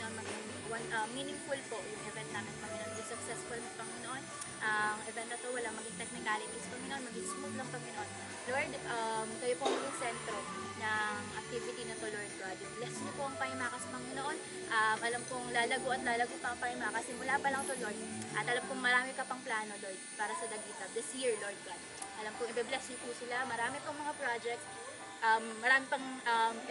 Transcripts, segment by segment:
Panginoon, maging meaningful po yung event namin, Panginoon, maging successful, Panginoon. Ang event na to, wala maging technicalities, Panginoon, maging smooth lang, Panginoon. Lord, kayo po maging sentro ng activity na to, Lord God. Bless niyo po ang Paimakas, Panginoon. Alam kong lalago at lalago pa ang Paimakas. Simula pa lang to, Lord. At alam kong marami ka pang plano, Lord, para sa Daguitab this year, Lord God. Alam kong i-bless niyo po sila. Marami pang mga projects, marami pang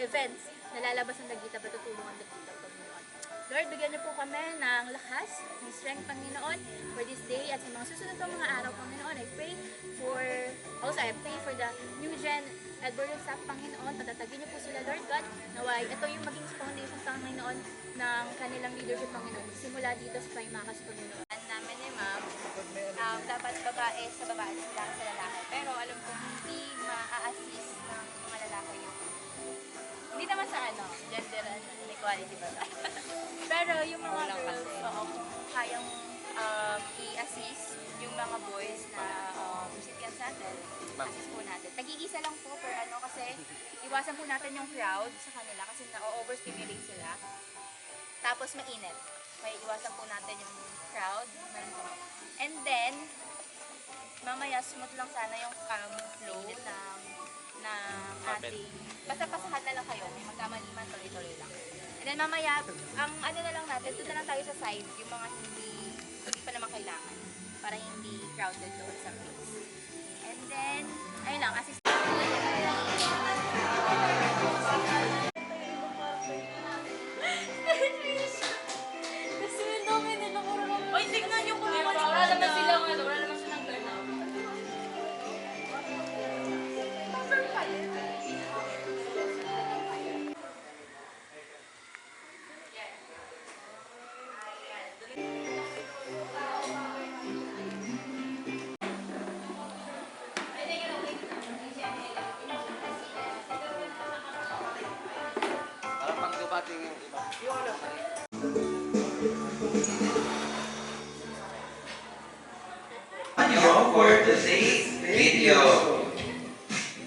events na lalabas ng Daguitab at tutulong ang Daguitab, Panginoon. Lord, bigyan niyo po kami ng lakas, ng strength, Panginoon, for this day at sa mga susunod pang mga araw, Panginoon. I pray for the new gen Edward and staff, Panginoon. Patatagin niyo po sila, Lord God. Naway, ito yung maging foundation, Panginoon, ng kanilang leadership, Panginoon. Simula dito sa Paimakas, Panginoon. Namin ni Ma'am, dapat babae sa babae, lalaki sa lalaki. Pero alam ko, hindi ma-assist ng mga lalaki yung hindi naman sa gender inequality ba? Pero yung mga girls, kayang i-assist yung mga boys na recipients natin, assist po natin. Tag-iisa lang po per kasi iwasan po natin yung crowd sa kanila kasi na-overstimulate sila. Tapos mainit. May iwasan po natin yung crowd. And then, mamaya smooth lang sana yung flow ng ating basta pasahan na lang kayo, may magkamaliman, tuloy-tuloy lang. And then mamaya, ang na lang natin, doon na lang tayo sa side, yung mga hindi pa naman kailangan, para hindi crowded doon sa place. And then, ayun lang, assist. Oy, tignan nyo kung wala naman silang burnout. Parang pagdubating yung iba. For today's video.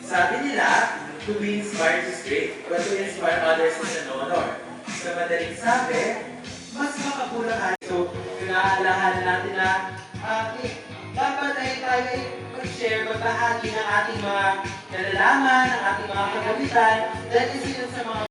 Sabi nila, to be inspired is great, but to inspire others is an honor. Sa madaling sabi, mas makapulahan. So, pinaalahan natin na dapat ay tayo ay mag-share, magbahagi ng ating mga nalalaman, ng ating mga kagamitan, dahil isa yun sa mga